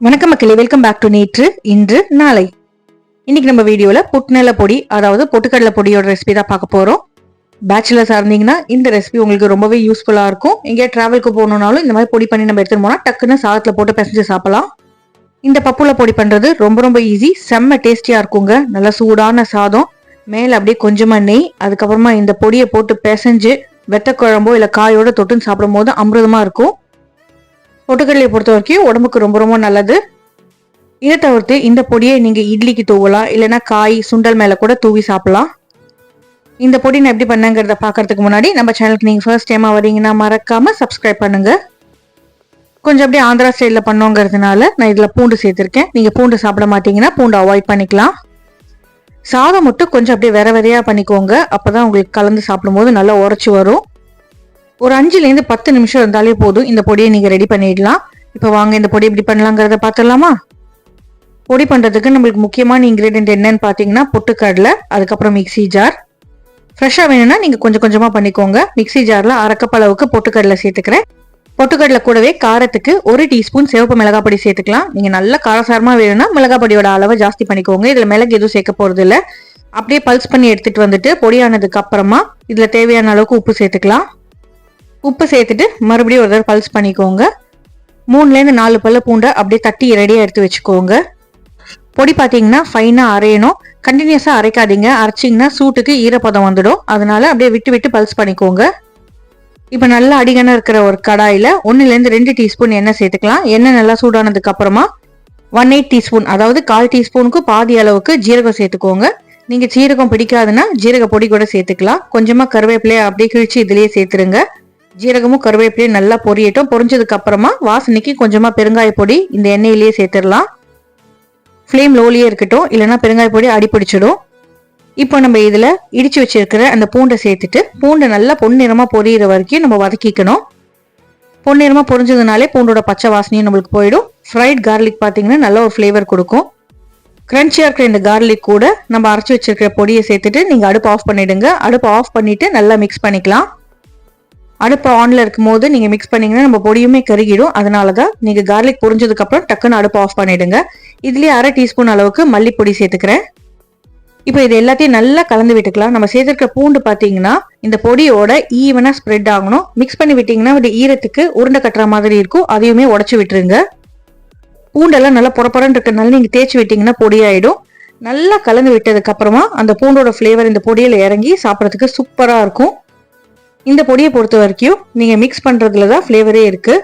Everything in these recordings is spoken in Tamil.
வணக்கம் மக்களே, வெல்கம் பேக் டு நேற்று இன்று நாளை. இன்னைக்கு நம்ம வீடியோல புட்நெல்ல பொடி, அதாவது பொட்டுக்கடலை பொடியோட ரெசிபி தான் பார்க்க போறோம். பேச்சுலர்ஸா இருந்தீங்கன்னா இந்த ரெசிபி உங்களுக்கு ரொம்பவே யூஸ்ஃபுல்லா இருக்கும். எங்கேயா டிராவலுக்கு போகணும்னாலும் இந்த மாதிரி பொடி பண்ணி நம்ம எடுத்துட்டு போனா டக்குன்னு சாதத்துல போட்டு பிசைஞ்சு சாப்பிடலாம். இந்த பப்புல பொடி பண்றது ரொம்ப ரொம்ப ஈஸி, செம்ம டேஸ்டியா இருக்குங்க. நல்லா சூடான சாதம், மேல அப்படியே கொஞ்சமா நெய், அதுக்கப்புறமா இந்த பொடியை போட்டு பிசைஞ்சு வெத்த குழம்போ இல்ல காயோட தொட்டுன்னு சாப்பிடும் போது அமிர்தமா இருக்கும். பொட்டுக்கடலையை பொறுத்த வரைக்கும் உடம்புக்கு ரொம்ப ரொம்ப நல்லது. இதை தவிர்த்து இந்த பொடியை நீங்க இட்லிக்கு தூவலாம், இல்லைன்னா காய் சுண்டல் மேல கூட தூவி சாப்பிடலாம். இந்த பொடி நான் எப்படி பண்ணங்கிறத பாக்கிறதுக்கு முன்னாடி நம்ம சேனலுக்கு நீங்க ஃபர்ஸ்ட் டைமா வரீங்கன்னா மறக்காம சப்ஸ்கிரைப் பண்ணுங்க. கொஞ்சம் அப்படியே ஆந்திரா ஸ்டைல பண்ணோங்கிறதுனால நான் இதுல பூண்டு சேர்த்திருக்கேன். நீங்க பூண்டு சாப்பிட மாட்டீங்கன்னா பூண்டு அவாய்ட் பண்ணிக்கலாம். சாதம் மட்டும் கொஞ்சம் அப்படியே வேற வேறையா பண்ணிக்கோங்க, அப்பதான் உங்களுக்கு கலந்து சாப்பிடும் போது நல்லா உரைச்சு வரும். ஒரு 5லேருந்து 10 நிமிஷம் இருந்தாலே போதும், இந்த பொடியை நீங்க ரெடி பண்ணிடலாம். இப்போ வாங்க இந்த பொடி எப்படி பண்ணலாங்கிறத பார்த்துடலாமா? பொடி பண்றதுக்கு நம்மளுக்கு முக்கியமான இன்கிரீடியன்ட் என்னன்னு பார்த்தீங்கன்னா பொட்டுக்கடலை, அதுக்கப்புறம் மிக்சி ஜார். ஃப்ரெஷ்ஷாக வேணும்னா நீங்க கொஞ்சம் கொஞ்சமா பண்ணிக்கோங்க. மிக்சி ஜார்ல 1/2 கப் அளவுக்கு பொட்டுக்கடலை சேர்த்துக்கிறேன். பொட்டுக்கடலை கூடவே காரத்துக்கு 1 டீஸ்பூன் சிவப்பு மிளகாய் பொடி சேர்த்துக்கலாம். நீங்க நல்ல காரசாரமா வேணும்னா மிளகாய் பொடியோட அளவை ஜாஸ்தி பண்ணிக்கோங்க. இதுல மிளகு எதுவும் சேர்க்க போறது இல்லை. அப்படியே பல்ஸ் பண்ணி எடுத்துட்டு வந்துட்டு பொடியானதுக்கு அப்புறமா இதுல தேவையான அளவுக்கு உப்பு சேர்த்துக்கலாம். உப்பு சேர்த்துட்டு மறுபடியும் ஒரு தடவை பல்ஸ் பண்ணிக்கோங்க. 3லேருந்து 4 பல்லு பூண்டை அப்படியே தட்டி ரெடியாக எடுத்து வச்சுக்கோங்க. பொடி பார்த்தீங்கன்னா ஃபைனாக அரையணும், கண்டினியூஸாக அரைக்காதீங்க. அரைச்சிங்கன்னா சூட்டுக்கு ஈரப்பதம் வந்துடும். அதனால அப்படியே விட்டு விட்டு பல்ஸ் பண்ணிக்கோங்க. இப்போ நல்லா அடிகன இருக்கிற ஒரு கடாயில் 1லேருந்து 2 டீஸ்பூன் எண்ணெய் சேர்த்துக்கலாம். எண்ணெய் நல்லா சூடானதுக்கு அப்புறமா 1/8 டீஸ்பூன், அதாவது 1/4 டீஸ்பூனுக்கு பாதி அளவுக்கு ஜீரகம் சேர்த்துக்கோங்க. நீங்கள் ஜீரகம் பிடிக்காதுன்னா ஜீரக பொடி கூட சேர்த்துக்கலாம். கொஞ்சமாக கருவேப்பிலையை அப்படியே கிழிச்சு இதுலேயே சேர்த்துருங்க. ஜீரகமும் கருவேப்பிலையும் நல்லா பொரியட்டும். பொரிஞ்சதுக்கு அப்புறமா வாசனைக்கு கொஞ்சமா பெருங்காய பொடி இந்த எண்ணெயிலேயே சேர்த்துடலாம். ஃப்ளேம் லோலியே இருக்கட்டும், இல்லைன்னா பெருங்காய பொடி அடிப்பிடிச்சிடும். இப்போ நம்ம இதுல இடிச்சு வச்சிருக்கிற அந்த பூண்டை சேர்த்துட்டு பூண்டை நல்லா பொன்னிறமா பொரியிற வரைக்கும் நம்ம வதக்கிக்கணும். பொன்னிறமா பொரிஞ்சதுனாலே பூண்டோட பச்சை வாசனையும் நம்மளுக்கு போயிடும். ஃப்ரைட் கார்லிக் பார்த்தீங்கன்னா நல்ல ஒரு ஃப்ளேவர் கொடுக்கும். கிரன்ச்சியா இருக்கிற இந்த கார்லிக் கூட நம்ம அரைச்சி வச்சிருக்கிற பொடியை சேர்த்துட்டு நீங்க அடுப்பு ஆஃப் பண்ணிடுங்க. அடுப்பு ஆஃப் பண்ணிட்டு நல்லா மிக்ஸ் பண்ணிக்கலாம். அடுப்பு ஆன்ல இருக்கும் போது நீங்க மிக்ஸ் பண்ணீங்கன்னா நம்ம பொடியுமே கருகிடும். அதனாலதான் நீங்க கார்லிக் பொரிஞ்சதுக்கு அப்புறம் டக்குன்னு அடுப்பு ஆஃப் பண்ணிடுங்க. இதுலயே 1/2 டீஸ்பூன் அளவுக்கு மல்லிப்பொடி சேர்த்துக்கிறேன். இப்போ இது எல்லாத்தையும் நல்லா கலந்து விட்டுக்கலாம். நம்ம சேர்த்துக்கிற பூண்டு பாத்தீங்கன்னா இந்த பொடியோட ஈவனா ஸ்ப்ரெட் ஆகணும். மிக்ஸ் பண்ணி விட்டீங்கன்னா ஒரு ஈரத்துக்கு உருண்டை கட்டுற மாதிரி இருக்கும். அதையுமே உடச்சு விட்டுருங்க. பூண்டெல்லாம் நல்லா பொறப்பொறன்னு இருக்கிறதுனால நீங்க தேய்ச்சி விட்டீங்கன்னா பொடியாயிடும். நல்லா கலந்து விட்டதுக்கு அப்புறமா அந்த பூண்டோட ஃபிளேவர் இந்த பொடியில இறங்கி சாப்பிட்றதுக்கு சூப்பரா இருக்கும். இந்த பொடியை பொறுத்த வரைக்கும் நீங்க மிக்ஸ் பண்றதுல தான் ஃப்ளேவரே இருக்கு.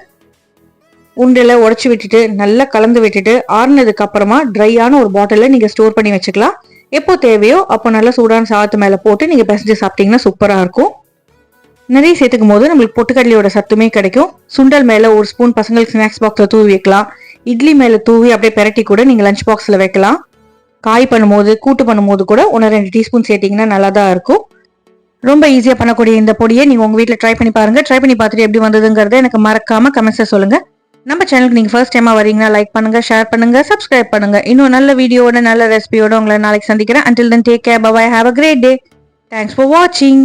உண்டில உடச்சி விட்டுட்டு நல்லா கலந்து விட்டுட்டு ஆறுனதுக்கு அப்புறமா ட்ரையான ஒரு பாட்டில நீங்க ஸ்டோர் பண்ணி வச்சுக்கலாம். எப்போ தேவையோ அப்போ நல்லா சூடான சாதத்து மேல போட்டு நீங்க பிசைஞ்சு சாப்பிட்டீங்கன்னா சூப்பரா இருக்கும். நிறைய சேர்த்துக்கும் போது நம்மளுக்கு பொட்டுக்கடலையோட சத்துமே கிடைக்கும். சுண்டல் மேல ஒரு ஸ்பூன் பசங்களுக்கு ஸ்நாக்ஸ் பாக்ஸ்ல தூவி வைக்கலாம். இட்லி மேல தூவி அப்படியே பெரட்டி கூட நீங்க லஞ்ச் பாக்ஸ்ல வைக்கலாம். காய் பண்ணும்போது கூட்டு பண்ணும்போது கூட 1-2 டீஸ்பூன் சேர்த்தீங்கன்னா நல்லா தான் இருக்கும். ரொம்ப ஈஸியா பண்ணக்கூடிய இந்த பொடியை நீங்க உங்க வீட்டுல ட்ரை பண்ணி பாருங்க. ட்ரை பண்ணி பார்த்துட்டு எப்படி வந்ததுங்கிறத எனக்கு மறக்காம கமெண்ட்ஸ்ல சொல்லுங்க. நம்ம சேனலுக்கு நீங்க ஃபர்ஸ்ட் டைமா வரீங்கன்னா லைக் பண்ணுங்க, ஷேர் பண்ணுங்க, சப்ஸ்கிரைப் பண்ணுங்க. இன்னும் நல்ல வீடியோட நல்ல ரெசிபியோட உங்களை நாளைக்கு சந்திக்கிறேன். Until then, take care, bye bye, have a great day. Thanks for watching.